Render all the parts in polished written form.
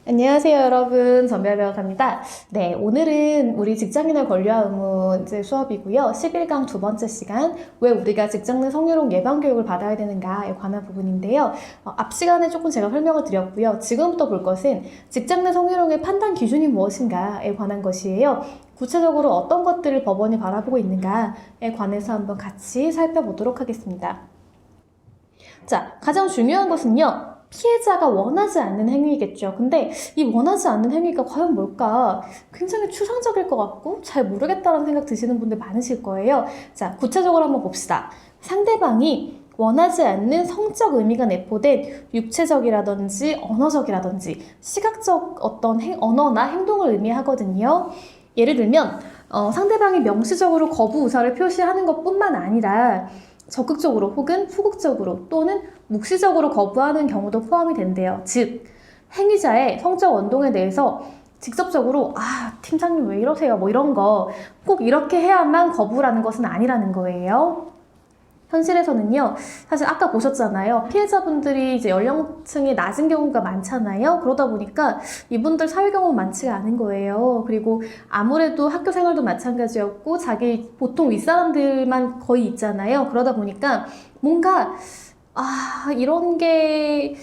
안녕하세요, 여러분. 전별배워갑니다. 네, 오늘은 우리 직장인의 권리와 의무 이제 수업이고요. 11강 두 번째 시간, 왜 우리가 직장 내 성희롱 예방 교육을 받아야 되는가에 관한 부분인데요. 앞 시간에 조금 제가 설명을 드렸고요. 지금부터 볼 것은 직장 내 성희롱의 판단 기준이 무엇인가에 관한 것이에요. 구체적으로 어떤 것들을 법원이 바라보고 있는가에 관해서 한번 같이 살펴보도록 하겠습니다. 자, 가장 중요한 것은요. 피해자가 원하지 않는 행위겠죠. 근데 이 원하지 않는 행위가 과연 뭘까? 굉장히 추상적일 것 같고 잘 모르겠다라는 생각 드시는 분들 많으실 거예요. 자, 구체적으로 한번 봅시다. 상대방이 원하지 않는 성적 의미가 내포된 육체적이라든지 언어적이라든지 시각적 어떤 언어나 행동을 의미하거든요. 예를 들면 상대방이 명시적으로 거부 의사를 표시하는 것뿐만 아니라 적극적으로 혹은 후극적으로 또는 묵시적으로 거부하는 경우도 포함이 된대요. 즉, 행위자의 성적 원동에 대해서 직접적으로 팀장님 왜 이러세요? 뭐 이런 거 꼭 이렇게 해야만 거부라는 것은 아니라는 거예요. 현실에서는요, 사실 아까 보셨잖아요. 피해자분들이 이제 연령층이 낮은 경우가 많잖아요. 그러다 보니까 이분들 사회 경험 많지가 않은 거예요. 그리고 아무래도 학교 생활도 마찬가지였고, 자기 보통 윗사람들만 거의 있잖아요. 그러다 보니까 뭔가, 이런 게,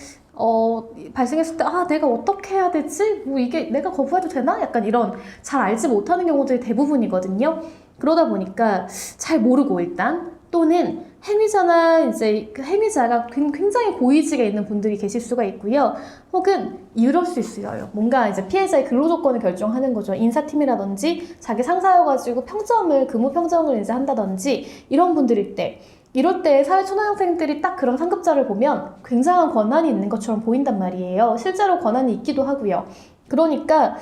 발생했을 때, 내가 어떻게 해야 되지? 뭐 이게 내가 거부해도 되나? 약간 이런 잘 알지 못하는 경우들이 대부분이거든요. 그러다 보니까 잘 모르고 일단, 또는 행위자나 이제 그 행위자가 굉장히 고위직에 있는 분들이 계실 수가 있고요. 혹은 이럴 수 있어요. 뭔가 이제 피해자의 근로조건을 결정하는 거죠. 인사팀이라든지 자기 상사여가지고 근무 평정을 이제 한다든지 이런 분들일 때. 이럴 때 사회초년생들이 딱 그런 상급자를 보면 굉장한 권한이 있는 것처럼 보인단 말이에요. 실제로 권한이 있기도 하고요. 그러니까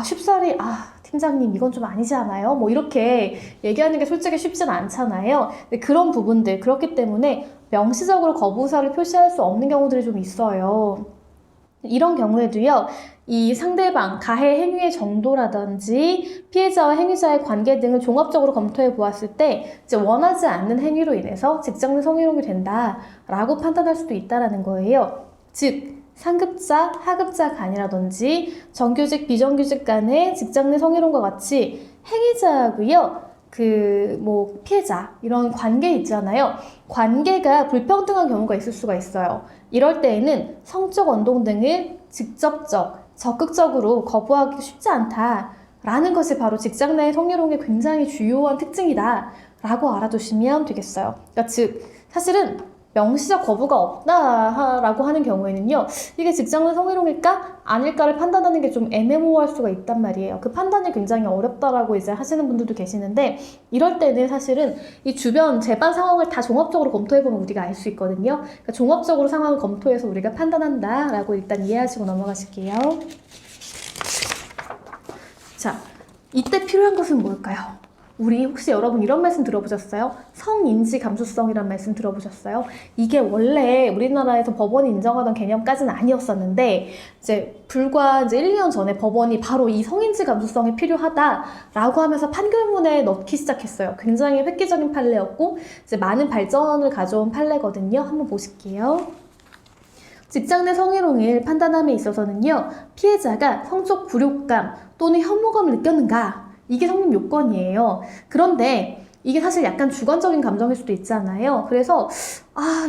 쉽사리 팀장님 이건 좀 아니지 않아요? 뭐 이렇게 얘기하는 게 솔직히 쉽진 않잖아요. 근데 그런 부분들 그렇기 때문에 명시적으로 거부 의사를 표시할 수 없는 경우들이 좀 있어요. 이런 경우에도요. 이 상대방 가해 행위의 정도라든지 피해자와 행위자의 관계 등을 종합적으로 검토해 보았을 때 이제 원하지 않는 행위로 인해서 직장 내 성희롱이 된다라고 판단할 수도 있다라는 거예요. 즉 상급자, 하급자 간이라든지 정규직, 비정규직 간의 직장 내 성희롱과 같이 행위자하고요. 피해자, 이런 관계 있잖아요. 관계가 불평등한 경우가 있을 수가 있어요. 이럴 때에는 성적 원동 등을 직접적, 적극적으로 거부하기 쉽지 않다라는 것이 바로 직장 내 성희롱의 굉장히 주요한 특징이다라고 알아두시면 되겠어요. 그러니까 즉, 사실은 명시적 거부가 없다라고 하는 경우에는요, 이게 직장 내 성희롱일까? 아닐까를 판단하는 게 좀 애매모호할 수가 있단 말이에요. 그 판단이 굉장히 어렵다라고 이제 하시는 분들도 계시는데, 이럴 때는 사실은 이 주변 재반 상황을 다 종합적으로 검토해보면 우리가 알 수 있거든요. 그러니까 종합적으로 상황을 검토해서 우리가 판단한다라고 일단 이해하시고 넘어가실게요. 자, 이때 필요한 것은 뭘까요? 우리 혹시 여러분 이런 말씀 들어보셨어요? 성인지 감수성이란 말씀 들어보셨어요? 이게 원래 우리나라에서 법원이 인정하던 개념까지는 아니었었는데 불과 1, 2년 전에 법원이 바로 이 성인지 감수성이 필요하다라고 하면서 판결문에 넣기 시작했어요. 굉장히 획기적인 판례였고 많은 발전을 가져온 판례거든요. 한번 보실게요. 직장 내 성희롱을 판단함에 있어서는요. 피해자가 성적 굴욕감 또는 혐오감을 느꼈는가? 이게 성립 요건이에요. 그런데 이게 사실 약간 주관적인 감정일 수도 있잖아요. 그래서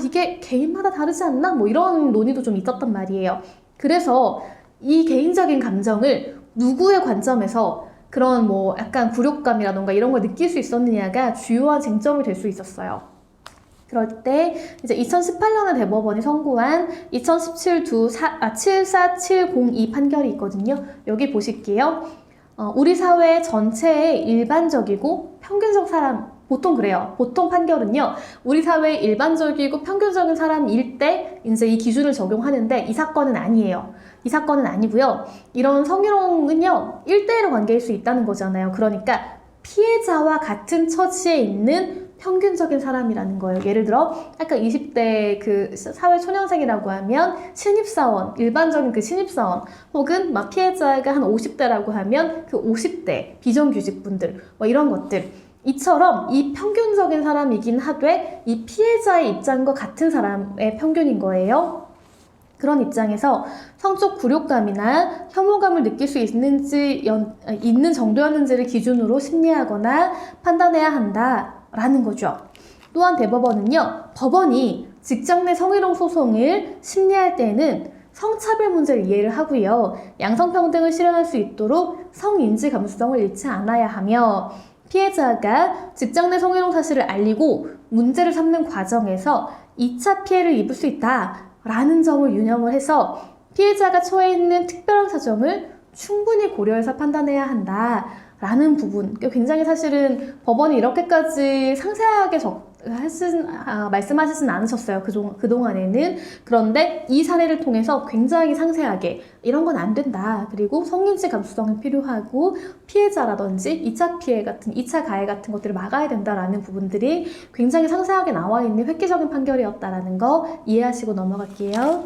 이게 개인마다 다르지 않나? 뭐 이런 논의도 좀 있었단 말이에요. 그래서 이 개인적인 감정을 누구의 관점에서 그런 약간 굴욕감이라던가 이런 걸 느낄 수 있었느냐가 주요한 쟁점이 될 수 있었어요. 그럴 때 이제 2018년에 대법원이 선고한 2017 74702 판결이 있거든요. 여기 보실게요. 우리 사회 전체의 일반적이고 평균적 사람, 보통 그래요. 보통 판결은요, 우리 사회의 일반적이고 평균적인 사람일 때 이제 이 기준을 적용하는데 이 사건은 아니에요. 이 사건은 아니고요. 이런 성희롱은요, 1대1의 관계일 수 있다는 거잖아요. 그러니까 피해자와 같은 처지에 있는 평균적인 사람이라는 거예요. 예를 들어 아까 20대 그 사회 초년생이라고 하면 신입사원, 일반적인 그 신입사원 혹은 피해자가 한 50대라고 하면 그 50대 비정규직 분들 이런 것들 이처럼 이 평균적인 사람이긴 하되 이 피해자의 입장과 같은 사람의 평균인 거예요. 그런 입장에서 성적 굴욕감이나 혐오감을 느낄 수 있는 정도였는지를 기준으로 심리하거나 판단해야 한다라는 거죠. 또한 대법원은요, 법원이 직장 내 성희롱 소송을 심리할 때에는 성차별 문제를 이해를 하고요, 양성평등을 실현할 수 있도록 성인지 감수성을 잃지 않아야 하며, 피해자가 직장 내 성희롱 사실을 알리고 문제를 삼는 과정에서 2차 피해를 입을 수 있다라는 점을 유념을 해서 피해자가 처해 있는 특별한 사정을 충분히 고려해서 판단해야 한다라는 부분. 굉장히 사실은 법원이 이렇게까지 상세하게 말씀하시진 않으셨어요. 그동안에는. 그런데 이 사례를 통해서 굉장히 상세하게 이런 건 안 된다. 그리고 성인지 감수성이 필요하고 피해자라든지 2차 피해 같은 2차 가해 같은 것들을 막아야 된다라는 부분들이 굉장히 상세하게 나와 있는 획기적인 판결이었다라는 거 이해하시고 넘어갈게요.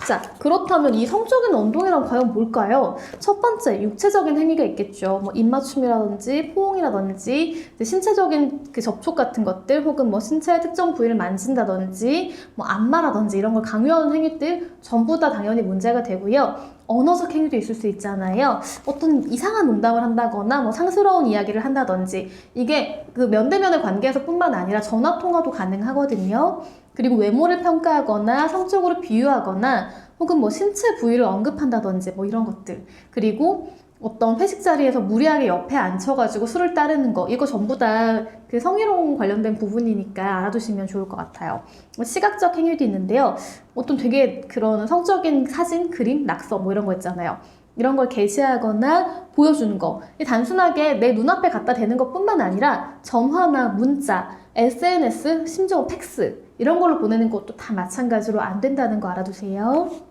자, 그렇다면 이 성적인 언동이란 과연 뭘까요? 첫 번째, 육체적인 행위가 있겠죠. 뭐 입맞춤이라든지 포옹이라든지 신체적인 그 접촉 같은 것들, 혹은 뭐 신체의 특정 부위를 만진다든지 뭐 안마라든지 이런 걸 강요하는 행위들 전부 다 당연히 문제가 되고요. 언어적 행위도 있을 수 있잖아요. 어떤 이상한 농담을 한다거나 뭐 상스러운 이야기를 한다든지, 이게 그 면대면의 관계에서 뿐만 아니라 전화 통화도 가능하거든요. 그리고 외모를 평가하거나 성적으로 비유하거나 혹은 뭐 신체 부위를 언급한다든지 뭐 이런 것들. 그리고 어떤 회식 자리에서 무리하게 옆에 앉혀가지고 술을 따르는 거, 이거 전부 다 그 성희롱 관련된 부분이니까 알아두시면 좋을 것 같아요. 시각적 행위도 있는데요. 어떤 되게 그런 성적인 사진, 그림, 낙서 뭐 이런 거 있잖아요. 이런 걸 게시하거나 보여주는 거. 단순하게 내 눈앞에 갖다 대는 것뿐만 아니라 전화나 문자, SNS, 심지어 팩스 이런 걸로 보내는 것도 다 마찬가지로 안 된다는 거 알아두세요.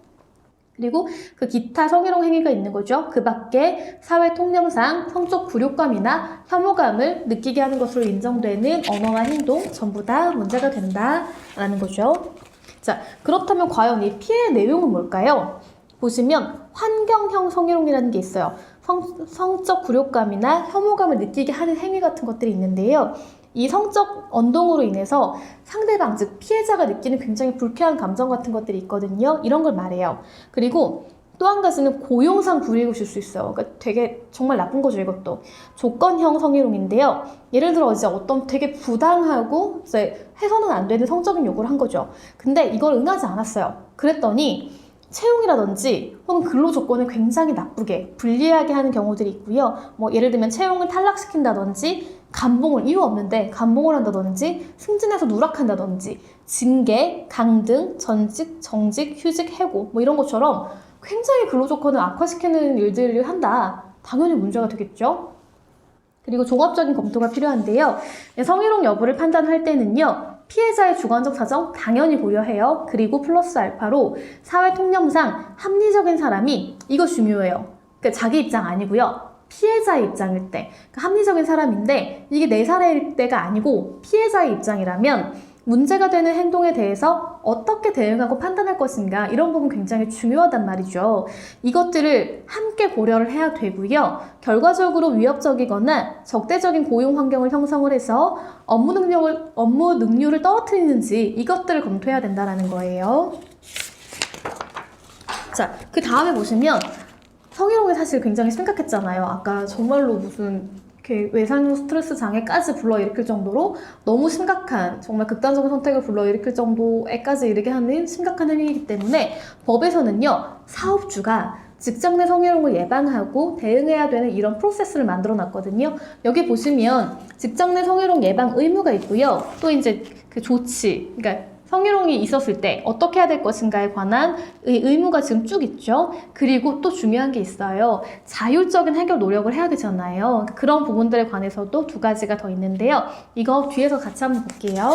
그리고 그 기타 성희롱 행위가 있는 거죠. 그 밖에 사회 통념상 성적 굴욕감이나 혐오감을 느끼게 하는 것으로 인정되는 언어와 행동 전부 다 문제가 된다라는 거죠. 자, 그렇다면 과연 이 피해의 내용은 뭘까요? 보시면 환경형 성희롱이라는 게 있어요. 성적 굴욕감이나 혐오감을 느끼게 하는 행위 같은 것들이 있는데요. 이 성적 언동으로 인해서 상대방, 즉 피해자가 느끼는 굉장히 불쾌한 감정 같은 것들이 있거든요. 이런 걸 말해요. 그리고 또 한 가지는 고용상 불이익을 줄 수 있어요. 그러니까 되게 정말 나쁜 거죠, 이것도. 조건형 성희롱인데요. 예를 들어 이제 어떤 되게 부당하고 이제 해서는 안 되는 성적인 요구를 한 거죠. 근데 이걸 응하지 않았어요. 그랬더니 채용이라든지 혹은 근로 조건을 굉장히 나쁘게 불리하게 하는 경우들이 있고요. 뭐 예를 들면 채용을 탈락시킨다든지, 감봉을 이유 없는데 감봉을 한다든지, 승진해서 누락한다든지, 징계, 강등, 전직, 정직, 휴직, 해고 뭐 이런 것처럼 굉장히 근로 조건을 악화시키는 일들을 한다. 당연히 문제가 되겠죠. 그리고 종합적인 검토가 필요한데요. 성희롱 여부를 판단할 때는요, 피해자의 주관적 사정 당연히 고려해요. 그리고 플러스 알파로 사회 통념상 합리적인 사람이, 이거 중요해요. 그러니까 자기 입장 아니고요. 피해자의 입장일 때. 그러니까 합리적인 사람인데 이게 내 사례일 때가 아니고 피해자의 입장이라면 문제가 되는 행동에 대해서 어떻게 대응하고 판단할 것인가, 이런 부분 굉장히 중요하단 말이죠. 이것들을 함께 고려를 해야 되고요. 결과적으로 위협적이거나 적대적인 고용 환경을 형성을 해서 업무 능률을 떨어뜨리는지 이것들을 검토해야 된다는 거예요. 자, 그 다음에 보시면 성희롱이 사실 굉장히 심각했잖아요. 아까 정말로 무슨 외상형 스트레스 장애까지 불러일으킬 정도로 너무 심각한, 정말 극단적인 선택을 불러일으킬 정도에까지 이르게 하는 심각한 행위이기 때문에 법에서는요, 사업주가 직장 내 성희롱을 예방하고 대응해야 되는 이런 프로세스를 만들어 놨거든요. 여기 보시면 직장 내 성희롱 예방 의무가 있고요. 또 이제 그 조치, 그러니까 성희롱이 있었을 때 어떻게 해야 될 것인가에 관한 의무가 지금 쭉 있죠. 그리고 또 중요한 게 있어요. 자율적인 해결 노력을 해야 되잖아요. 그런 부분들에 관해서도 두 가지가 더 있는데요. 이거 뒤에서 같이 한번 볼게요.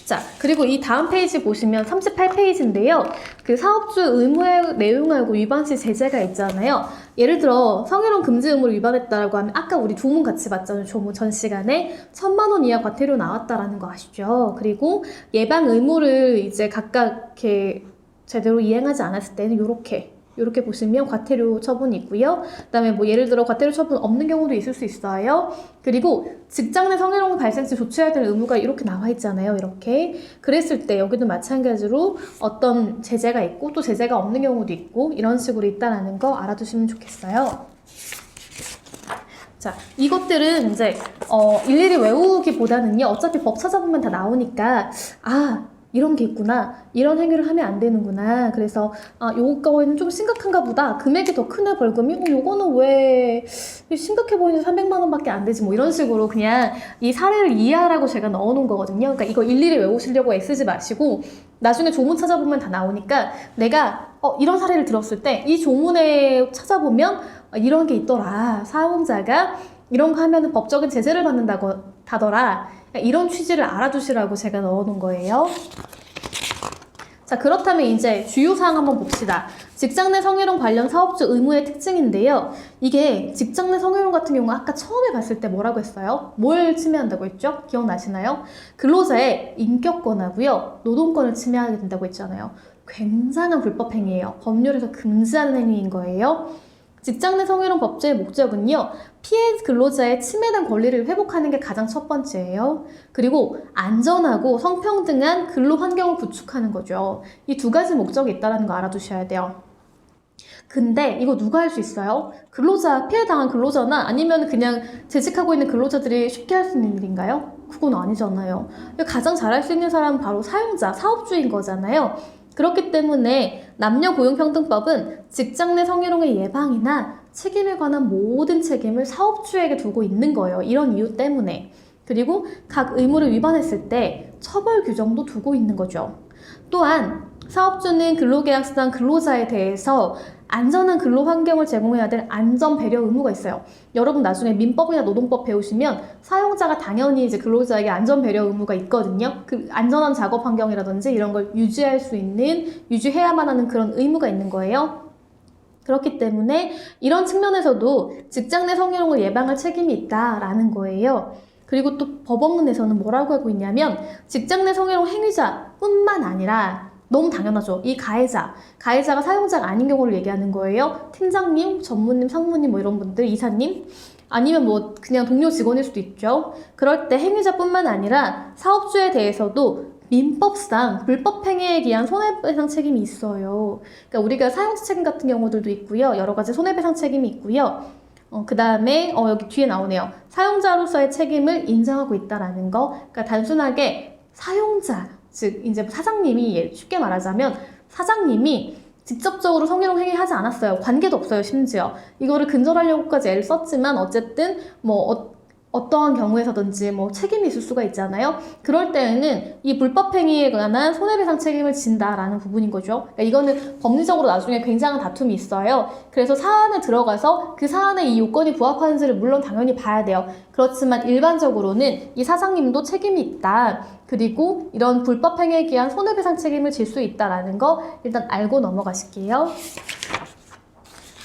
자, 그리고 이 다음 페이지 보시면 38페이지인데요. 그 사업주 의무의 내용하고 위반 시 제재가 있잖아요. 예를 들어 성희롱 금지 의무를 위반했다라고 하면 아까 우리 조문 같이 봤잖아요. 조문 전 시간에 1,000만 원 이하 과태료 나왔다라는 거 아시죠? 그리고 예방 의무를 이제 각각 이렇게 제대로 이행하지 않았을 때는 이렇게 이렇게 보시면 과태료 처분이 있고요. 그다음에 뭐 예를 들어 과태료 처분 없는 경우도 있을 수 있어요. 그리고 직장 내 성희롱 발생 시 조치해야 될 의무가 이렇게 나와 있잖아요. 이렇게. 그랬을 때 여기도 마찬가지로 어떤 제재가 있고 또 제재가 없는 경우도 있고 이런 식으로 있다라는 거 알아두시면 좋겠어요. 자, 이것들은 이제 일일이 외우기보다는요. 어차피 법 찾아보면 다 나오니까 이런 게 있구나. 이런 행위를 하면 안 되는구나. 그래서 요거는 좀 심각한가 보다. 금액이 더 크네 벌금이. 요거는 왜 심각해 보이는데 300만 원밖에 안 되지. 뭐 이런 식으로 그냥 이 사례를 이해하라고 제가 넣어놓은 거거든요. 그러니까 이거 일일이 외우시려고 애쓰지 마시고 나중에 조문 찾아보면 다 나오니까 내가 이런 사례를 들었을 때 이 조문에 찾아보면 이런 게 있더라. 사용자가 이런 거 하면 법적인 제재를 받는다고 하더라. 이런 취지를 알아두시라고 제가 넣어놓은 거예요. 자, 그렇다면 이제 주요사항 한번 봅시다. 직장 내 성희롱 관련 사업주 의무의 특징인데요. 이게 직장 내 성희롱 같은 경우 아까 처음에 봤을 때 뭐라고 했어요? 뭘 침해한다고 했죠? 기억나시나요? 근로자의 인격권하고요. 노동권을 침해하게 된다고 했잖아요. 굉장한 불법 행위예요. 법률에서 금지하는 행위인 거예요. 직장 내 성희롱 법제의 목적은요. 피해 근로자의 침해된 권리를 회복하는 게 가장 첫 번째예요. 그리고 안전하고 성평등한 근로 환경을 구축하는 거죠. 이 두 가지 목적이 있다는 거 알아두셔야 돼요. 근데 이거 누가 할 수 있어요? 피해당한 근로자나 아니면 그냥 재직하고 있는 근로자들이 쉽게 할 수 있는 일인가요? 그건 아니잖아요. 가장 잘할 수 있는 사람은 바로 사용자, 사업주인 거잖아요. 그렇기 때문에 남녀고용평등법은 직장 내 성희롱의 예방이나 책임에 관한 모든 책임을 사업주에게 두고 있는 거예요. 이런 이유 때문에. 그리고 각 의무를 위반했을 때 처벌 규정도 두고 있는 거죠. 또한 사업주는 근로계약상 근로자에 대해서 안전한 근로 환경을 제공해야 될 안전 배려 의무가 있어요. 여러분 나중에 민법이나 노동법 배우시면 사용자가 당연히 이제 근로자에게 안전 배려 의무가 있거든요. 그 안전한 작업 환경이라든지 이런 걸 유지할 수 있는, 유지해야만 하는 그런 의무가 있는 거예요. 그렇기 때문에 이런 측면에서도 직장 내 성희롱을 예방할 책임이 있다라는 거예요. 그리고 또 법원에서는 뭐라고 하고 있냐면 직장 내 성희롱 행위자뿐만 아니라 너무 당연하죠. 이 가해자가 사용자가 아닌 경우를 얘기하는 거예요. 팀장님, 전무님, 상무님 뭐 이런 분들, 이사님 아니면 뭐 그냥 동료 직원일 수도 있죠. 그럴 때 행위자뿐만 아니라 사업주에 대해서도 민법상 불법 행위에 의한 손해배상 책임이 있어요. 그러니까 우리가 사용자 책임 같은 경우들도 있고요. 여러 가지 손해배상 책임이 있고요. 그 다음에 여기 뒤에 나오네요. 사용자로서의 책임을 인정하고 있다라는 거. 그러니까 단순하게 사용자, 즉 이제 사장님이 쉽게 말하자면 사장님이 직접적으로 성희롱 행위하지 않았어요. 관계도 없어요. 심지어 이거를 근절하려고까지 애를 썼지만 어쨌든 뭐 어떠한 경우에서든지 뭐 책임이 있을 수가 있잖아요. 그럴 때에는 이 불법 행위에 관한 손해배상 책임을 진다라는 부분인 거죠. 그러니까 이거는 법리적으로 나중에 굉장한 다툼이 있어요. 그래서 사안에 들어가서 그 사안에 이 요건이 부합하는지를 물론 당연히 봐야 돼요. 그렇지만 일반적으로는 이 사장님도 책임이 있다. 그리고 이런 불법 행위에 의한 손해배상 책임을 질 수 있다라는 거 일단 알고 넘어가실게요.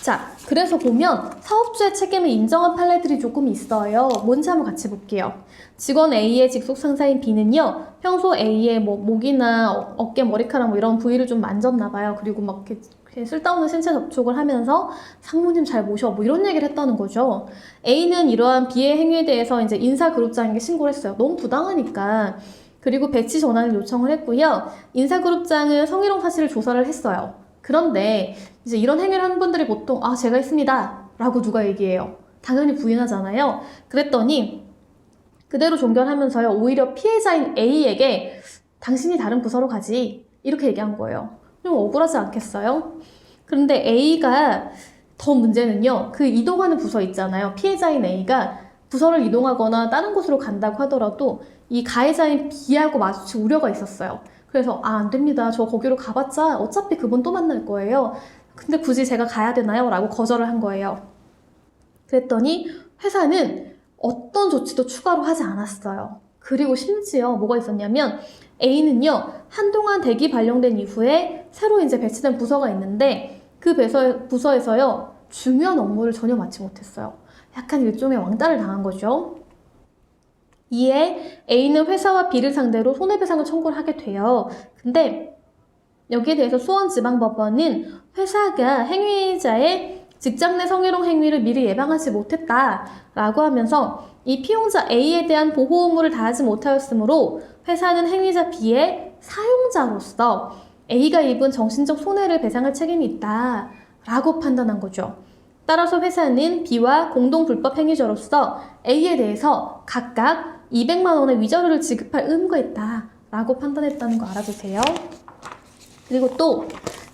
자, 그래서 보면 사업주의 책임을 인정한 판례들이 조금 있어요. 뭔지 한번 같이 볼게요. 직원 A의 직속 상사인 B는요, 평소 A의 뭐 목이나 어깨, 머리카락 뭐 이런 부위를 좀 만졌나 봐요. 그리고 막 이렇게 쓸데없는 신체 접촉을 하면서 상무님 잘 모셔 뭐 이런 얘기를 했다는 거죠. A는 이러한 B의 행위에 대해서 이제 인사그룹장에게 신고를 했어요. 너무 부당하니까. 그리고 배치 전환을 요청을 했고요. 인사그룹장은 성희롱 사실을 조사를 했어요. 그런데 이제 이런 행위를 하는 분들이 보통 제가 했습니다 라고 누가 얘기해요. 당연히 부인하잖아요. 그랬더니 그대로 종결하면서요. 오히려 피해자인 A에게 당신이 다른 부서로 가지 이렇게 얘기한 거예요. 좀 억울하지 않겠어요? 그런데 A가 더 문제는요. 그 이동하는 부서 있잖아요. 피해자인 A가 부서를 이동하거나 다른 곳으로 간다고 하더라도 이 가해자인 B하고 마주칠 우려가 있었어요. 그래서 안 됩니다. 저 거기로 가봤자 어차피 그분 또 만날 거예요. 근데 굳이 제가 가야 되나요? 라고 거절을 한 거예요. 그랬더니 회사는 어떤 조치도 추가로 하지 않았어요. 그리고 심지어 뭐가 있었냐면 A는요. 한동안 대기 발령된 이후에 새로 이제 배치된 부서가 있는데 그 부서에서요. 중요한 업무를 전혀 맡지 못했어요. 약간 일종의 왕따를 당한 거죠. 이에 A는 회사와 B를 상대로 손해배상을 청구를 하게 돼요. 근데 여기에 대해서 수원지방법원은 회사가 행위자의 직장 내 성희롱 행위를 미리 예방하지 못했다라고 하면서 이 피용자 A에 대한 보호 의무를 다하지 못하였으므로 회사는 행위자 B의 사용자로서 A가 입은 정신적 손해를 배상할 책임이 있다라고 판단한 거죠. 따라서 회사는 B와 공동 불법 행위자로서 A에 대해서 각각 200만 원의 위자료를 지급할 의무가 있다라고 판단했다는 거 알아두세요. 그리고 또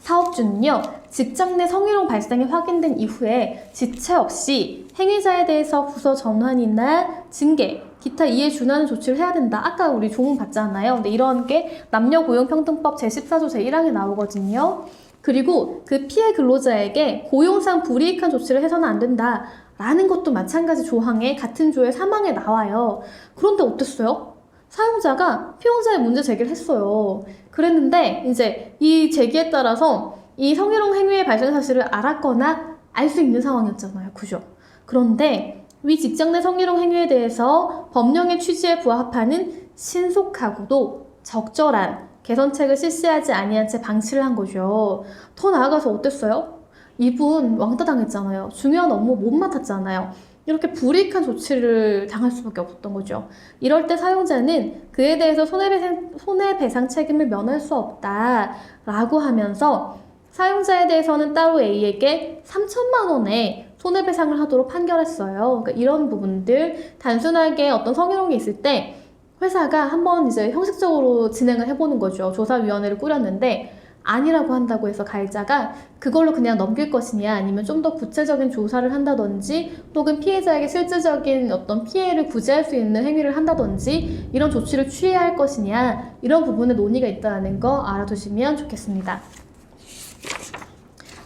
사업주는요, 직장 내 성희롱 발생이 확인된 이후에 지체 없이 행위자에 대해서 부서 전환이나 징계, 기타 이에 준하는 조치를 해야 된다. 아까 우리 조문 봤잖아요. 근데 이런 게 남녀고용평등법 제14조 제1항에 나오거든요. 그리고 그 피해 근로자에게 고용상 불이익한 조치를 해서는 안 된다. 라는 것도 마찬가지 조항에 같은 조의 3항에 나와요. 그런데 어땠어요? 사용자가 피용자의 문제 제기를 했어요. 그랬는데 이제 이 제기에 따라서 이 성희롱 행위의 발생 사실을 알았거나 알 수 있는 상황이었잖아요. 그죠? 그런데 위 직장 내 성희롱 행위에 대해서 법령의 취지에 부합하는 신속하고도 적절한 개선책을 실시하지 아니한 채 방치를 한 거죠. 더 나아가서 어땠어요? 이분 왕따 당했잖아요. 중요한 업무 못 맡았잖아요. 이렇게 불이익한 조치를 당할 수밖에 없었던 거죠. 이럴 때 사용자는 그에 대해서 손해배상 책임을 면할 수 없다라고 하면서 사용자에 대해서는 따로 A에게 3천만 원의 손해배상을 하도록 판결했어요. 그러니까 이런 부분들 단순하게 어떤 성희롱이 있을 때 회사가 한번 이제 형식적으로 진행을 해보는 거죠. 조사위원회를 꾸렸는데 아니라고 한다고 해서 가해자가 그걸로 그냥 넘길 것이냐 아니면 좀 더 구체적인 조사를 한다든지 혹은 피해자에게 실질적인 어떤 피해를 구제할 수 있는 행위를 한다든지 이런 조치를 취해야 할 것이냐 이런 부분에 논의가 있다는 거 알아두시면 좋겠습니다.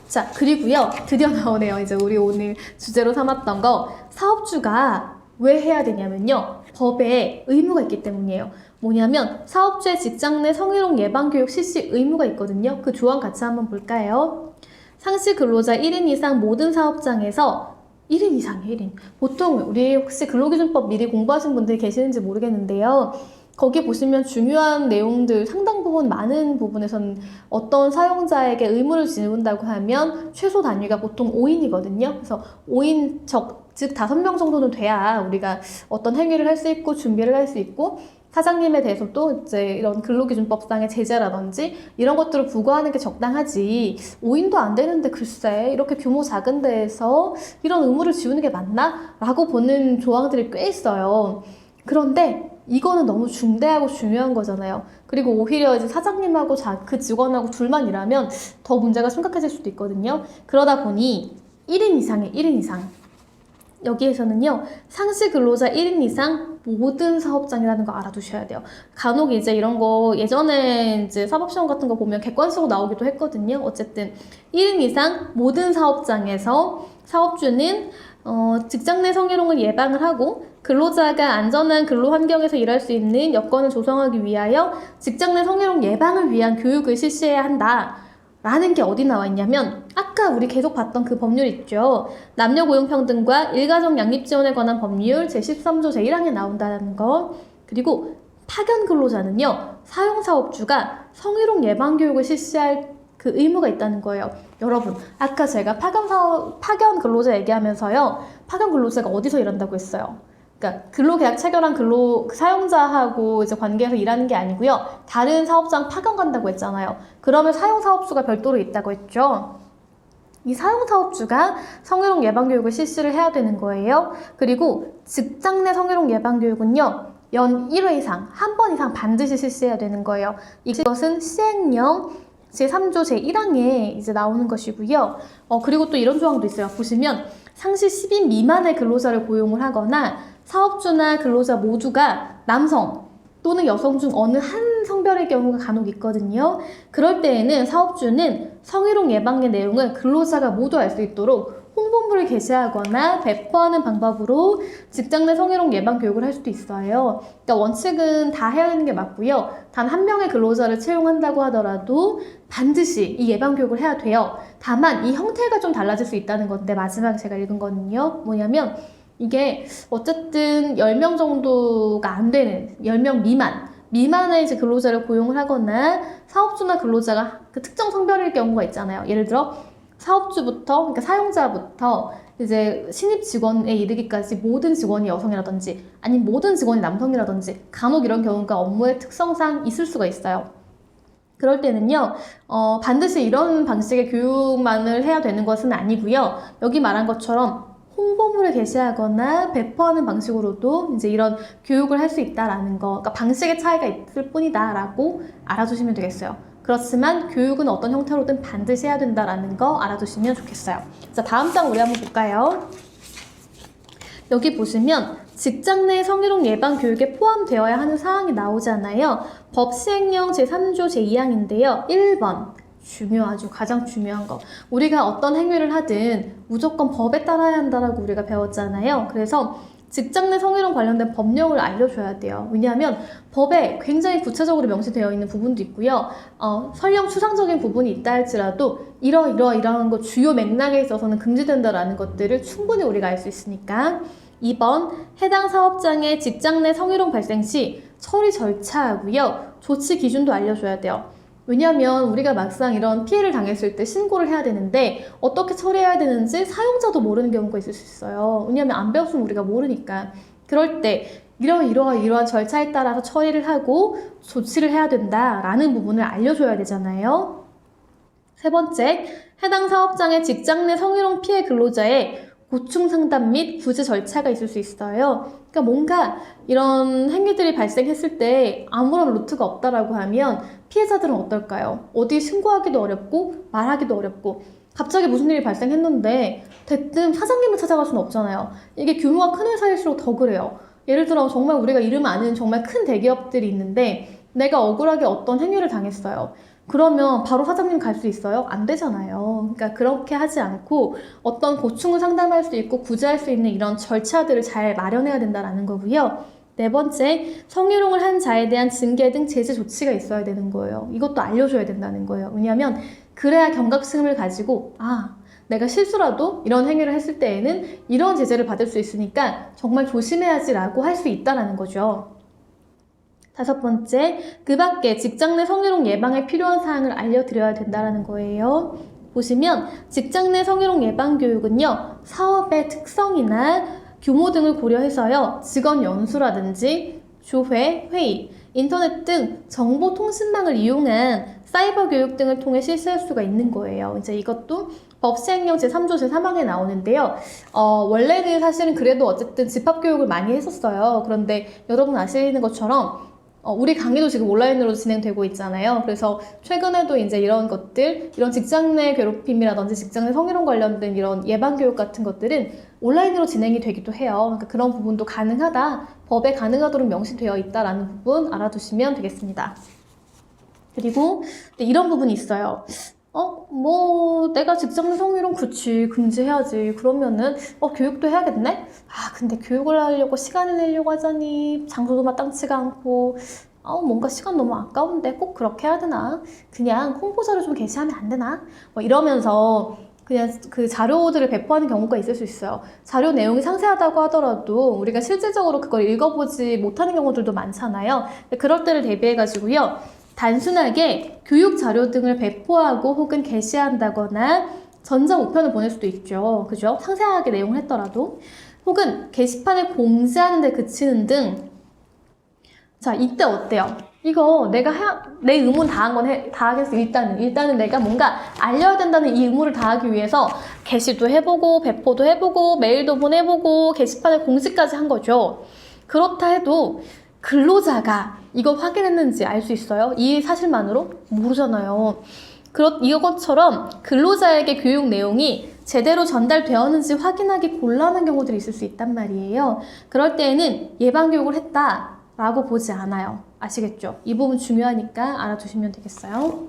자, 그리고요. 드디어 나오네요. 이제 우리 오늘 주제로 삼았던 거 사업주가 왜 해야 되냐면요. 법에 의무가 있기 때문이에요. 뭐냐면 사업주의 직장 내 성희롱 예방 교육 실시 의무가 있거든요. 그 조항 같이 한번 볼까요? 상시 근로자 1인 이상 모든 사업장에서 1인 이상이에요. 1인. 보통 우리 혹시 근로기준법 미리 공부하신 분들이 계시는지 모르겠는데요. 거기 보시면 중요한 내용들 상당 부분 많은 부분에서는 어떤 사용자에게 의무를 지운다고 하면 최소 단위가 보통 5인이거든요. 그래서 5인 즉 5명 정도는 돼야 우리가 어떤 행위를 할 수 있고 준비를 할 수 있고 사장님에 대해서도 이제 이런 근로기준법상의 제재라든지 이런 것들을 부과하는 게 적당하지 5인도 안 되는데 글쎄 이렇게 규모 작은 데에서 이런 의무를 지우는 게 맞나? 라고 보는 조항들이 꽤 있어요. 그런데 이거는 너무 중대하고 중요한 거잖아요. 그리고 오히려 이제 사장님하고 그 직원하고 둘만 일하면 더 문제가 심각해질 수도 있거든요. 그러다 보니 1인 이상에 1인 이상. 여기에서는요, 상시 근로자 1인 이상 모든 사업장이라는 거 알아두셔야 돼요. 간혹 이제 이런 거 예전에 이제 사법시험 같은 거 보면 객관식으로 나오기도 했거든요. 어쨌든 1인 이상 모든 사업장에서 사업주는 직장 내 성희롱을 예방을 하고 근로자가 안전한 근로 환경에서 일할 수 있는 여건을 조성하기 위하여 직장 내 성희롱 예방을 위한 교육을 실시해야 한다. 라는 게 어디 나와 있냐면 아까 우리 계속 봤던 그 법률 있죠. 남녀고용평등과 일가족 양립지원에 관한 법률 제13조 제1항에 나온다는 거. 그리고 파견 근로자는요. 사용사업주가 성희롱 예방교육을 실시할 그 의무가 있다는 거예요. 여러분, 아까 제가 파견 근로자 얘기하면서요. 파견 근로자가 어디서 일한다고 했어요? 그러니까 근로계약 체결한 사용자하고 이제 관계에서 일하는 게 아니고요. 다른 사업장 파견 간다고 했잖아요. 그러면 사용사업주가 별도로 있다고 했죠. 이 사용사업주가 성희롱 예방교육을 실시를 해야 되는 거예요. 그리고 직장 내 성희롱 예방교육은요. 연 1회 이상, 한 번 이상 반드시 실시해야 되는 거예요. 이것은 시행령 제3조 제1항에 이제 나오는 것이고요. 그리고 또 이런 조항도 있어요. 보시면 상시 10인 미만의 근로자를 고용을 하거나 사업주나 근로자 모두가 남성 또는 여성 중 어느 한 성별의 경우가 간혹 있거든요. 그럴 때에는 사업주는 성희롱 예방의 내용을 근로자가 모두 알 수 있도록 홍보물을 게시하거나 배포하는 방법으로 직장 내 성희롱 예방 교육을 할 수도 있어요. 그러니까 원칙은 다 해야 하는 게 맞고요. 단 한 명의 근로자를 채용한다고 하더라도 반드시 이 예방 교육을 해야 돼요. 다만 이 형태가 좀 달라질 수 있다는 건데 마지막에 제가 읽은 거는요. 뭐냐면 이게 어쨌든 10명 정도가 안 되는 10명 미만 미만의 이제 근로자를 고용을 하거나 사업주나 근로자가 그 특정 성별일 경우가 있잖아요. 예를 들어 사업주부터, 그러니까 사용자부터 이제 신입 직원에 이르기까지 모든 직원이 여성이라든지 아니면 모든 직원이 남성이라든지 간혹 이런 경우가 업무의 특성상 있을 수가 있어요. 그럴 때는요, 반드시 이런 방식의 교육만을 해야 되는 것은 아니고요. 여기 말한 것처럼 홍보물을 게시하거나 배포하는 방식으로도 이제 이런 교육을 할 수 있다라는 거, 그러니까 방식의 차이가 있을 뿐이다라고 알아두시면 되겠어요. 그렇지만 교육은 어떤 형태로든 반드시 해야 된다라는 거 알아두시면 좋겠어요. 자, 다음 장 우리 한번 볼까요? 여기 보시면 직장 내 성희롱 예방 교육에 포함되어야 하는 사항이 나오잖아요. 법 시행령 제3조 제2항인데요. 1번. 아주 가장 중요한 거. 우리가 어떤 행위를 하든 무조건 법에 따라야 한다라고 우리가 배웠잖아요. 그래서 직장 내 성희롱 관련된 법령을 알려줘야 돼요. 왜냐하면 법에 굉장히 구체적으로 명시되어 있는 부분도 있고요. 설령 추상적인 부분이 있다 할지라도 이러한 거 주요 맥락에 있어서는 금지된다라는 것들을 충분히 우리가 알 수 있으니까. 2번, 해당 사업장의 직장 내 성희롱 발생 시 처리 절차하고요. 조치 기준도 알려줘야 돼요. 왜냐하면 우리가 막상 이런 피해를 당했을 때 신고를 해야 되는데 어떻게 처리해야 되는지 사용자도 모르는 경우가 있을 수 있어요. 왜냐하면 안 배웠으면 우리가 모르니까. 그럴 때 이러한 절차에 따라서 처리를 하고 조치를 해야 된다라는 부분을 알려줘야 되잖아요. 세 번째, 해당 사업장의 직장 내 성희롱 피해 근로자의 고충 상담 및 구제 절차가 있을 수 있어요. 그러니까 뭔가 이런 행위들이 발생했을 때 아무런 루트가 없다라고 하면 피해자들은 어떨까요? 어디 신고하기도 어렵고 말하기도 어렵고 갑자기 무슨 일이 발생했는데 대뜸 사장님을 찾아갈 수는 없잖아요. 이게 규모가 큰 회사일수록 더 그래요. 예를 들어 정말 우리가 이름 아는 정말 큰 대기업들이 있는데 내가 억울하게 어떤 행위를 당했어요. 그러면 바로 사장님 갈 수 있어요? 안 되잖아요. 그러니까 그렇게 하지 않고 어떤 고충을 상담할 수 있고 구제할 수 있는 이런 절차들을 잘 마련해야 된다는 거고요. 네 번째, 성희롱을 한 자에 대한 징계 등 제재 조치가 있어야 되는 거예요. 이것도 알려줘야 된다는 거예요. 왜냐하면 그래야 경각심을 가지고 내가 실수라도 이런 행위를 했을 때에는 이런 제재를 받을 수 있으니까 정말 조심해야지라고 할 수 있다는 거죠. 다섯 번째, 그 밖에 직장 내 성희롱 예방에 필요한 사항을 알려드려야 된다는 거예요. 보시면 직장 내 성희롱 예방 교육은요, 사업의 특성이나 규모 등을 고려해서요, 직원 연수라든지 조회, 회의, 인터넷 등 정보통신망을 이용한 사이버 교육 등을 통해 실시할 수가 있는 거예요. 이제 이것도 법 시행령 제3조 제3항에 나오는데요. 원래는 사실은 그래도 어쨌든 집합교육을 많이 했었어요. 그런데 여러분 아시는 것처럼 우리 강의도 지금 온라인으로 진행되고 있잖아요. 그래서 최근에도 이제 이런 것들, 이런 직장 내 괴롭힘이라든지 직장 내 성희롱 관련된 이런 예방교육 같은 것들은 온라인으로 진행이 되기도 해요. 그러니까 그런 부분도 가능하다, 법에 가능하도록 명시되어 있다라는 부분 알아두시면 되겠습니다. 그리고 이런 부분이 있어요. 내가 직장 내 성희롱 그치, 금지해야지. 그러면은 교육도 해야겠네? 근데 교육을 하려고 시간을 내려고 하자니 장소도 마땅치가 않고 뭔가 시간 너무 아까운데 꼭 그렇게 해야 되나? 그냥 홍보자료 좀 게시하면 안 되나? 이러면서 그냥 그 자료들을 배포하는 경우가 있을 수 있어요. 자료 내용이 상세하다고 하더라도 우리가 실질적으로 그걸 읽어보지 못하는 경우들도 많잖아요. 그럴 때를 대비해가지고요. 단순하게 교육 자료 등을 배포하고 혹은 게시한다거나 전자우편을 보낼 수도 있죠. 그죠? 상세하게 내용을 했더라도. 혹은 게시판에 공지하는 데 그치는 등. 자, 이때 어때요? 이거 내가 내 의무는 다 하겠어. 일단은 내가 뭔가 알려야 된다는 이 의무를 다하기 위해서 게시도 해보고 배포도 해보고 메일도 보내보고 게시판에 공지까지 한 거죠. 그렇다 해도 근로자가 이거 확인했는지 알 수 있어요? 이 사실만으로? 모르잖아요. 이것처럼 근로자에게 교육 내용이 제대로 전달되었는지 확인하기 곤란한 경우들이 있을 수 있단 말이에요. 그럴 때에는 예방교육을 했다라고 보지 않아요. 아시겠죠? 이 부분 중요하니까 알아두시면 되겠어요.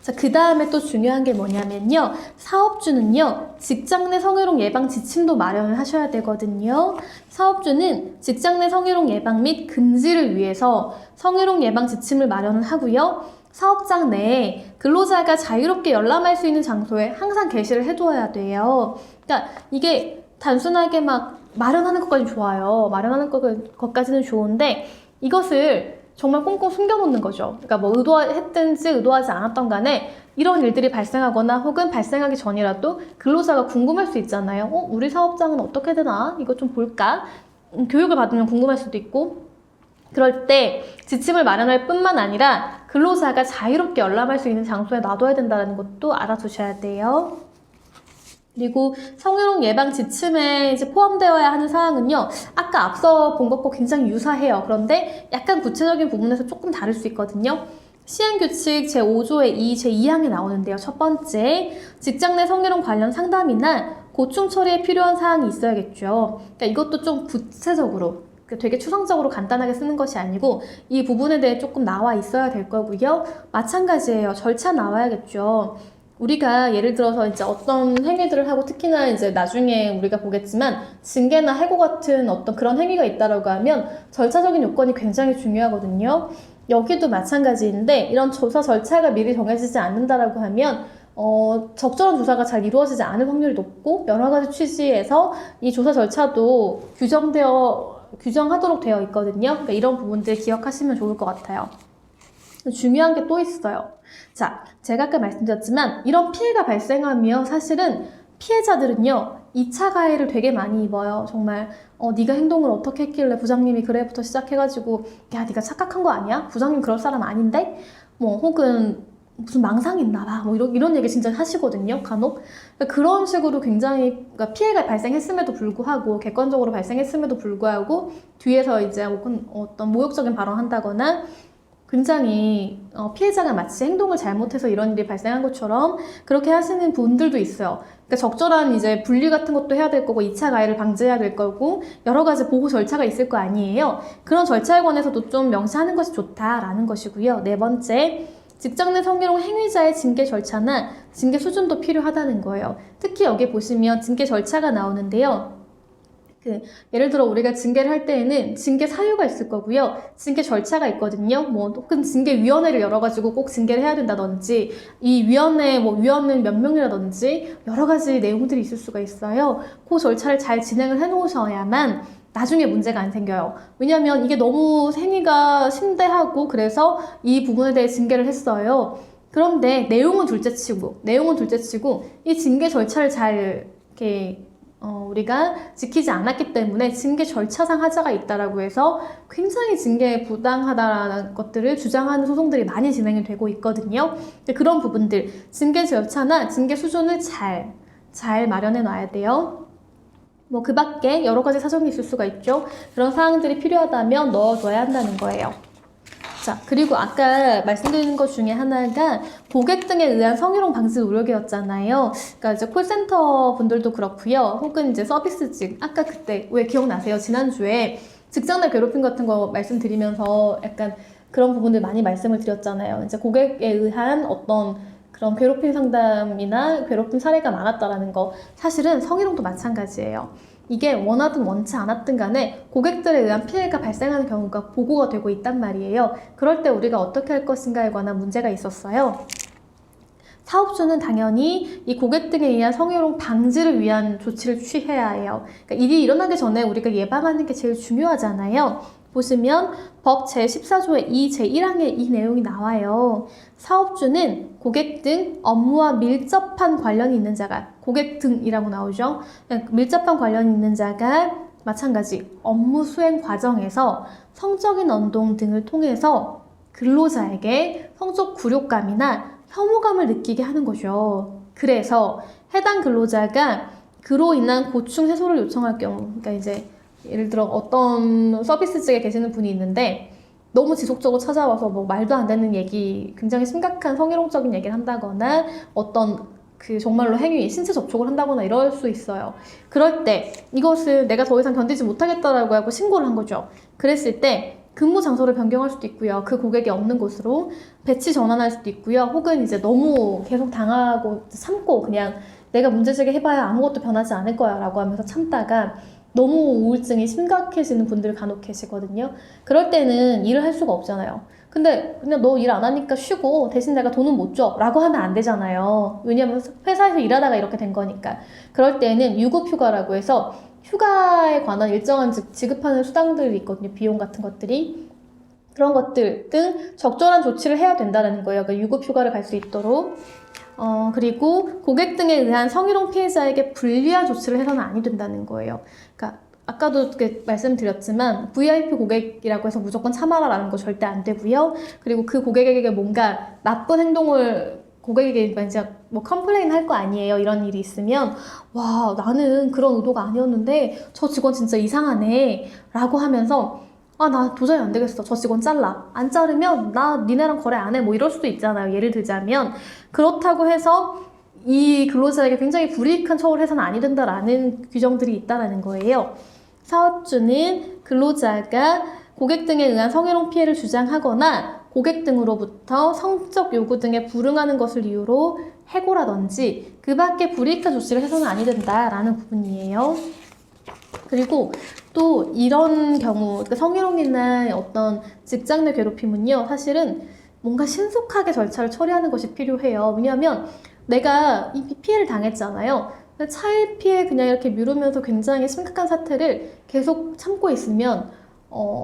자, 그 다음에 또 중요한 게 뭐냐면요. 사업주는요, 직장 내 성희롱 예방 지침도 마련을 하셔야 되거든요. 사업주는 직장 내 성희롱 예방 및 금지를 위해서 성희롱 예방 지침을 마련을 하고요. 사업장 내에 근로자가 자유롭게 열람할 수 있는 장소에 항상 게시를 해두어야 돼요. 그러니까 이게 단순하게 막 마련하는 것까지는 좋아요. 마련하는 것까지는 좋은데 이것을 정말 꽁꽁 숨겨놓는 거죠. 그러니까 뭐 의도했든지 의도하지 않았던 간에 이런 일들이 발생하거나 혹은 발생하기 전이라도 근로자가 궁금할 수 있잖아요. 우리 사업장은 어떻게 되나? 이거 좀 볼까? 교육을 받으면 궁금할 수도 있고, 그럴 때 지침을 마련할 뿐만 아니라 근로자가 자유롭게 열람할 수 있는 장소에 놔둬야 된다는 것도 알아두셔야 돼요. 그리고 성희롱 예방 지침에 이제 포함되어야 하는 사항은요, 아까 앞서 본 것과 굉장히 유사해요. 그런데 약간 구체적인 부분에서 조금 다를 수 있거든요. 시행규칙 제5조의 2, 제2항에 나오는데요. 첫 번째, 직장 내 성희롱 관련 상담이나 고충 처리에 필요한 사항이 있어야겠죠. 그러니까 이것도 좀 구체적으로, 되게 추상적으로 간단하게 쓰는 것이 아니고 이 부분에 대해 조금 나와 있어야 될 거고요. 마찬가지예요. 절차 나와야겠죠. 우리가 예를 들어서 이제 어떤 행위들을 하고, 특히나 이제 나중에 우리가 보겠지만 징계나 해고 같은 어떤 그런 행위가 있다라고 하면 절차적인 요건이 굉장히 중요하거든요. 여기도 마찬가지인데 이런 조사 절차가 미리 정해지지 않는다라고 하면 적절한 조사가 잘 이루어지지 않을 확률이 높고, 여러 가지 취지에서 이 조사 절차도 규정하도록 되어 있거든요. 그러니까 이런 부분들 기억하시면 좋을 것 같아요. 중요한 게 또 있어요. 자, 제가 아까 말씀드렸지만 이런 피해가 발생하면 사실은 피해자들은요 2차 가해를 되게 많이 입어요. 정말 네가 행동을 어떻게 했길래 부장님이 그래부터 시작해가지고 야 네가 착각한 거 아니야? 부장님 그럴 사람 아닌데? 뭐 혹은 무슨 망상이 있나 봐. 뭐 이런 얘기 진짜 하시거든요, 간혹. 그러니까 그런 식으로 굉장히, 그러니까 피해가 발생했음에도 불구하고, 객관적으로 발생했음에도 불구하고 뒤에서 이제 어떤 모욕적인 발언을 한다거나 굉장히 피해자가 마치 행동을 잘못해서 이런 일이 발생한 것처럼 그렇게 하시는 분들도 있어요. 그러니까 적절한 이제 분리 같은 것도 해야 될 거고, 2차 가해를 방지해야 될 거고, 여러 가지 보호 절차가 있을 거 아니에요. 그런 절차에 관해서도 좀 명시하는 것이 좋다라는 것이고요. 네 번째, 직장 내 성희롱 행위자의 징계 절차나 징계 수준도 필요하다는 거예요. 특히 여기 보시면 징계 절차가 나오는데요. 예를 들어 우리가 징계를 할 때에는 징계 사유가 있을 거고요. 징계 절차가 있거든요. 뭐 혹은 징계위원회를 열어가지고 꼭 징계를 해야 된다든지, 이 위원회 위원은 몇 명이라든지 여러 가지 내용들이 있을 수가 있어요. 그 절차를 잘 진행을 해놓으셔야만 나중에 문제가 안 생겨요. 왜냐하면 이게 너무 행위가 심대하고 그래서 이 부분에 대해 징계를 했어요. 그런데 내용은 둘째치고 이 징계 절차를 잘 이렇게 우리가 지키지 않았기 때문에 징계 절차상 하자가 있다라고 해서 굉장히 징계에 부당하다라는 것들을 주장하는 소송들이 많이 진행이 되고 있거든요. 그런 부분들, 징계 절차나 징계 수준을 잘 마련해 놔야 돼요. 뭐 그 밖에 여러 가지 사정이 있을 수가 있죠. 그런 사항들이 필요하다면 넣어둬야 한다는 거예요. 자, 그리고 아까 말씀드린 것 중에 하나가 고객 등에 의한 성희롱 방지 노력이었잖아요. 그러니까 이제 콜센터 분들도 그렇고요. 혹은 이제 서비스직, 아까 그때 왜 기억나세요? 지난주에 직장 내 괴롭힘 같은 거 말씀드리면서 약간 그런 부분들 많이 말씀을 드렸잖아요. 이제 고객에 의한 어떤 그런 괴롭힘 상담이나 괴롭힘 사례가 많았다라는 거, 사실은 성희롱도 마찬가지예요. 이게 원하든 원치 않았든 간에 고객들에 의한 피해가 발생하는 경우가 보고가 되고 있단 말이에요. 그럴 때 우리가 어떻게 할 것인가에 관한 문제가 있었어요. 사업주는 당연히 이 고객 등에 의한 성희롱 방지를 위한 조치를 취해야 해요. 그러니까 일이 일어나기 전에 우리가 예방하는 게 제일 중요하잖아요. 보시면 법 제14조의 2, 제1항에 이 내용이 나와요. 사업주는 고객 등 업무와 밀접한 관련이 있는 자가, 고객 등이라고 나오죠. 밀접한 관련이 있는 자가 마찬가지 업무 수행 과정에서 성적인 언동 등을 통해서 근로자에게 성적 굴욕감이나 혐오감을 느끼게 하는 거죠. 그래서 해당 근로자가 그로 인한 고충 해소를 요청할 경우, 그러니까 이제 예를 들어 어떤 서비스직에 계시는 분이 있는데 너무 지속적으로 찾아와서 뭐 말도 안 되는 얘기, 굉장히 심각한 성희롱적인 얘기를 한다거나 어떤 정말로 행위, 신체 접촉을 한다거나 이럴 수 있어요. 그럴 때 이것을 내가 더 이상 견디지 못하겠다라고 하고 신고를 한 거죠. 그랬을 때 근무 장소를 변경할 수도 있고요. 그 고객이 없는 곳으로 배치 전환할 수도 있고요. 혹은 이제 너무 계속 당하고 참고 그냥 내가 문제제기 해봐야 아무것도 변하지 않을 거야 라고 하면서 참다가 너무 우울증이 심각해지는 분들 간혹 계시거든요. 그럴 때는 일을 할 수가 없잖아요. 근데 그냥 너 일 안 하니까 쉬고 대신 내가 돈은 못 줘 라고 하면 안 되잖아요. 왜냐면 회사에서 일하다가 이렇게 된 거니까. 그럴 때는 유급휴가라고 해서 휴가에 관한 일정한 지급하는 수당들이 있거든요. 비용 같은 것들이. 그런 것들 등 적절한 조치를 해야 된다는 거예요. 그러니까 유급휴가를 갈 수 있도록. 그리고 고객 등에 의한 성희롱 피해자에게 불리한 조치를 해서는 아니 된다는 거예요. 그러니까 아까도 이렇게 말씀드렸지만 VIP 고객이라고 해서 무조건 참아라라는 거 절대 안 되고요. 그리고 그 고객에게 뭔가 나쁜 행동을 고객에게 이제 뭐 컴플레인 할 거 아니에요. 이런 일이 있으면 와 나는 그런 의도가 아니었는데 저 직원 진짜 이상하네 라고 하면서 아 나 도저히 안 되겠어. 저 직원 잘라. 안 자르면 나 니네랑 거래 안 해. 뭐 이럴 수도 있잖아요. 예를 들자면 그렇다고 해서 이 근로자에게 굉장히 불이익한 처우를 해서는 아니 된다라는 규정들이 있다라는 거예요. 사업주는 근로자가 고객 등에 의한 성희롱 피해를 주장하거나 고객 등으로부터 성적 요구 등에 불응하는 것을 이유로 해고라든지 그 밖에 불이익한 조치를 해서는 아니 된다라는 부분이에요. 그리고 또 이런 경우, 그러니까 성희롱이나 어떤 직장 내 괴롭힘은요, 사실은 뭔가 신속하게 절차를 처리하는 것이 필요해요. 왜냐하면 내가 이 피해를 당했잖아요. 차일 피해 그냥 이렇게 미루면서 굉장히 심각한 사태를 계속 참고 있으면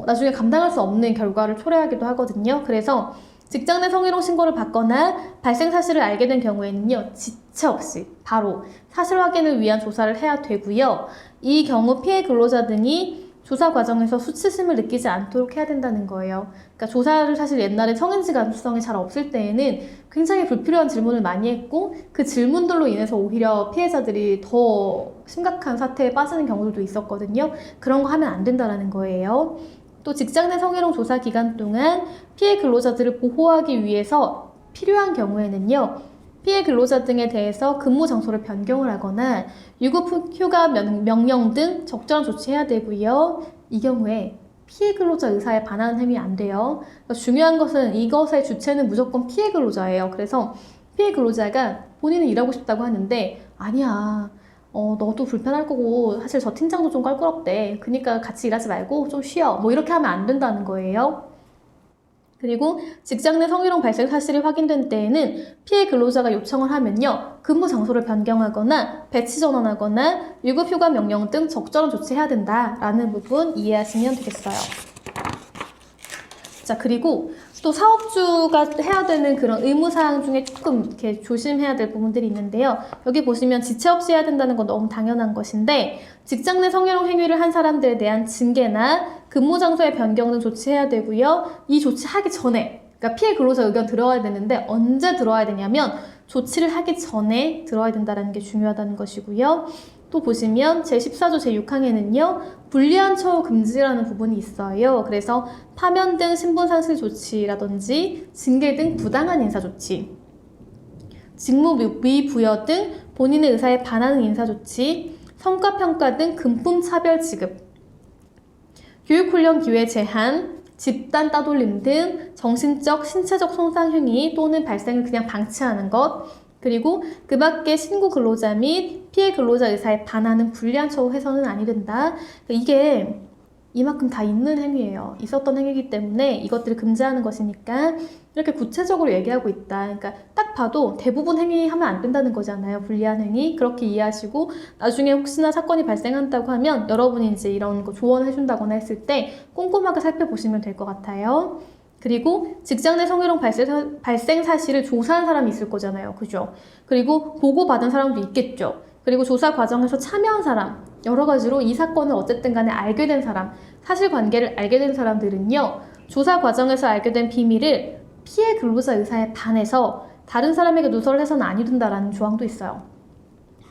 나중에 감당할 수 없는 결과를 초래하기도 하거든요. 그래서 직장 내 성희롱 신고를 받거나 발생 사실을 알게 된 경우에는요, 지체 없이 바로 사실 확인을 위한 조사를 해야 되고요. 이 경우 피해 근로자 등이 조사 과정에서 수치심을 느끼지 않도록 해야 된다는 거예요. 그러니까 조사를 사실 옛날에 성인지 감수성이 잘 없을 때에는 굉장히 불필요한 질문을 많이 했고 그 질문들로 인해서 오히려 피해자들이 더 심각한 사태에 빠지는 경우들도 있었거든요. 그런 거 하면 안 된다는 거예요. 또 직장 내 성희롱 조사 기간 동안 피해 근로자들을 보호하기 위해서 필요한 경우에는요. 피해 근로자 등에 대해서 근무 장소를 변경을 하거나 유급휴가 명령 등 적절한 조치해야 되고요. 이 경우에 피해 근로자 의사에 반하는 행위 안 돼요. 그러니까 중요한 것은 이것의 주체는 무조건 피해 근로자예요. 그래서 피해 근로자가 본인은 일하고 싶다고 하는데 아니야. 너도 불편할 거고 사실 저 팀장도 좀 껄끄럽대. 그러니까 같이 일하지 말고 좀 쉬어. 뭐 이렇게 하면 안 된다는 거예요. 그리고 직장 내 성희롱 발생 사실이 확인된 때에는 피해 근로자가 요청을 하면요. 근무 장소를 변경하거나 배치 전환하거나 유급휴가 명령 등 적절한 조치해야 된다라는 부분 이해하시면 되겠어요. 자, 그리고 또 사업주가 해야 되는 그런 의무사항 중에 조금 이렇게 조심해야 될 부분들이 있는데요. 여기 보시면 지체 없이 해야 된다는 건 너무 당연한 것인데 직장 내 성희롱 행위를 한 사람들에 대한 징계나 근무 장소의 변경 등 조치해야 되고요. 이 조치하기 전에 그러니까 피해 근로자 의견 들어와야 되는데 언제 들어와야 되냐면 조치를 하기 전에 들어와야 된다는 게 중요하다는 것이고요. 또 보시면 제14조 제6항에는요. 불리한 처우 금지라는 부분이 있어요. 그래서 파면 등 신분상실 조치라든지 징계 등 부당한 인사조치, 직무 미부여 등 본인의 의사에 반하는 인사조치, 성과평가 등 금품차별 지급, 교육훈련 기회 제한, 집단 따돌림 등 정신적, 신체적 손상 행위 또는 발생을 그냥 방치하는 것, 그리고 그 밖에 신고 근로자 및 피해 근로자 의사에 반하는 불리한 처우 해서는 아니 된다. 이게 이만큼 다 있는 행위예요. 있었던 행위이기 때문에 이것들을 금지하는 것이니까 이렇게 구체적으로 얘기하고 있다. 그러니까 딱 봐도 대부분 행위하면 안 된다는 거잖아요. 불리한 행위. 그렇게 이해하시고 나중에 혹시나 사건이 발생한다고 하면 여러분이 이제 이런 거 조언해 준다거나 했을 때 꼼꼼하게 살펴보시면 될 것 같아요. 그리고 직장 내 성희롱 발생 사실을 조사한 사람이 있을 거잖아요. 그죠? 그리고 보고받은 사람도 있겠죠. 그리고 조사 과정에서 참여한 사람, 여러 가지로 이 사건을 어쨌든 간에 알게 된 사람, 사실관계를 알게 된 사람들은요. 조사 과정에서 알게 된 비밀을 피해 근로자 의사에 반해서 다른 사람에게 누설을 해서는 아니 된다라는 조항도 있어요.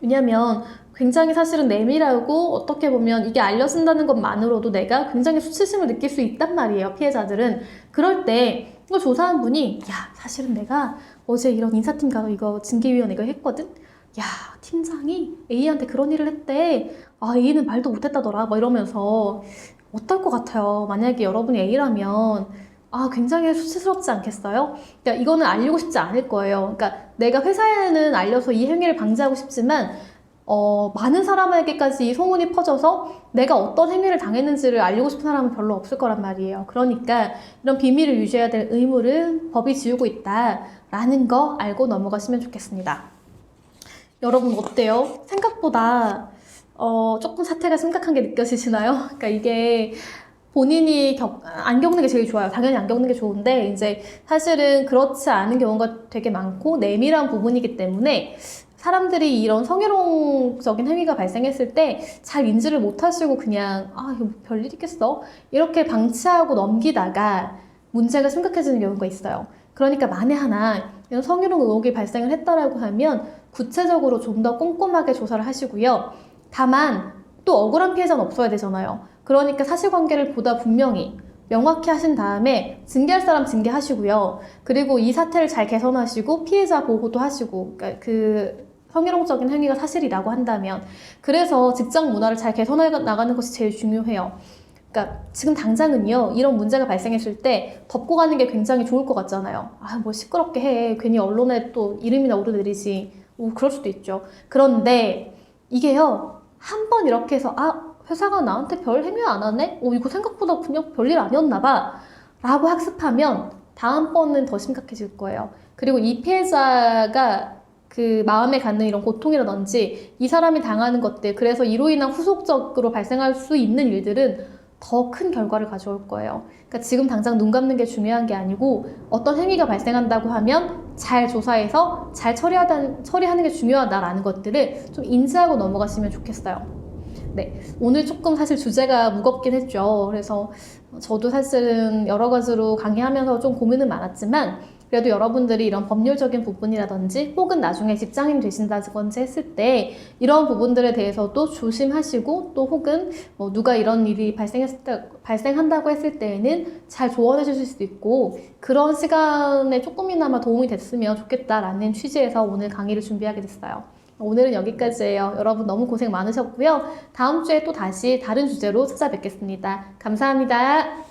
왜냐면 굉장히 사실은 내밀하고 어떻게 보면 이게 알려진다는 것만으로도 내가 굉장히 수치심을 느낄 수 있단 말이에요. 피해자들은. 그럴 때 이거 조사한 분이 야 사실은 내가 어제 이런 인사팀 가서 이거 징계위원 이거 했거든? 야 팀장이 A한테 그런 일을 했대. 아 A는 말도 못했다더라. 뭐 이러면서 어떨 것 같아요. 만약에 여러분이 A라면 아 굉장히 수치스럽지 않겠어요? 그러니까 이거는 알리고 싶지 않을 거예요. 그러니까 내가 회사에는 알려서 이 행위를 방지하고 싶지만 많은 사람에게까지 이 소문이 퍼져서 내가 어떤 행위를 당했는지를 알리고 싶은 사람은 별로 없을 거란 말이에요. 그러니까 이런 비밀을 유지해야 될 의무를 법이 지우고 있다라는 거 알고 넘어가시면 좋겠습니다. 여러분 어때요? 생각보다 조금 사태가 심각한 게 느껴지시나요? 그러니까 이게 본인이 안 겪는 게 제일 좋아요. 당연히 안 겪는 게 좋은데, 이제 사실은 그렇지 않은 경우가 되게 많고, 내밀한 부분이기 때문에, 사람들이 이런 성희롱적인 행위가 발생했을 때 잘 인지를 못 하시고 그냥, 이거 뭐 별일 있겠어? 이렇게 방치하고 넘기다가 문제가 심각해지는 경우가 있어요. 그러니까 만에 하나 이런 성희롱 의혹이 발생을 했다라고 하면 구체적으로 좀 더 꼼꼼하게 조사를 하시고요. 다만 또 억울한 피해자는 없어야 되잖아요. 그러니까 사실관계를 보다 분명히 명확히 하신 다음에 징계할 사람 징계하시고요. 그리고 이 사태를 잘 개선하시고 피해자 보호도 하시고, 그러니까 그 성희롱적인 행위가 사실이라고 한다면, 그래서 직장 문화를 잘 개선해 나가는 것이 제일 중요해요. 그러니까 지금 당장은요, 이런 문제가 발생했을 때 덮고 가는 게 굉장히 좋을 것 같잖아요. 뭐 시끄럽게 해. 괜히 언론에 또 이름이나 오르내리지. 그럴 수도 있죠. 그런데 이게요, 한 번 이렇게 해서 회사가 나한테 별 행위 안 하네? 이거 생각보다 그냥 별일 아니었나 봐. 라고 학습하면 다음번은 더 심각해질 거예요. 그리고 이 피해자가 그 마음에 갖는 이런 고통이라든지 이 사람이 당하는 것들, 그래서 이로 인한 후속적으로 발생할 수 있는 일들은 더 큰 결과를 가져올 거예요. 그러니까 지금 당장 눈 감는 게 중요한 게 아니고 어떤 행위가 발생한다고 하면 잘 조사해서 잘 처리하는 게 중요하다라는 것들을 좀 인지하고 넘어가시면 좋겠어요. 네, 오늘 조금 사실 주제가 무겁긴 했죠. 그래서 저도 사실은 여러 가지로 강의하면서 좀 고민은 많았지만 그래도 여러분들이 이런 법률적인 부분이라든지 혹은 나중에 직장인 되신다든지 했을 때 이런 부분들에 대해서도 조심하시고 또 혹은 누가 이런 일이 발생한다고 했을 때에는 잘 조언해 주실 수 있고 그런 시간에 조금이나마 도움이 됐으면 좋겠다라는 취지에서 오늘 강의를 준비하게 됐어요. 오늘은 여기까지예요. 여러분 너무 고생 많으셨고요. 다음 주에 또 다시 다른 주제로 찾아뵙겠습니다. 감사합니다.